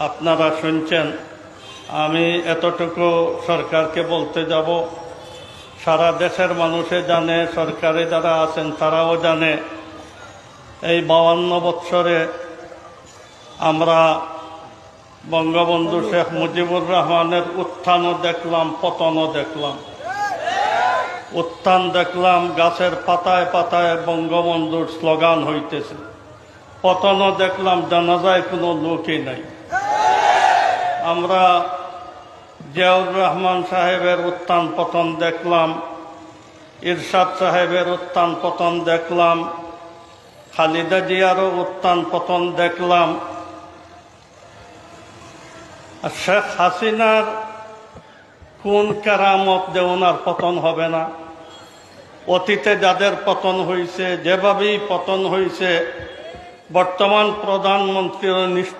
আপনারা শুনছেন। আমি এতটুকু সরকারকে বলতে যাব, সারা দেশের মানুষে জানে, সরকারে যারা আছেন তারাও জানে, এই 52 বৎসরে আমরা বঙ্গবন্ধু শেখ মুজিবুর রহমানের উত্থানও দেখলাম, পতনও দেখলাম। উত্থান দেখলাম, গাছের পাতায় পাতায় বঙ্গবন্ধুর স্লোগান হইতেছে। পতনও দেখলাম, জানাজায় কোনো লোকই নাই। আমরা জিয়াউর রহমান সাহেবের উত্থান পতন দেখলাম, ইরশাদ সাহেবের উত্থান পতন দেখলাম, খালেদা জিয়ারও উত্থান পতন দেখলাম। আর শেখ হাসিনার কোন কেরামত যে ওনার পতন হবে না? অতীতে যাদের পতন হয়েছে, যেভাবেই পতন হয়েছে, বর্তমান প্রধানমন্ত্রীর নিষ্ঠ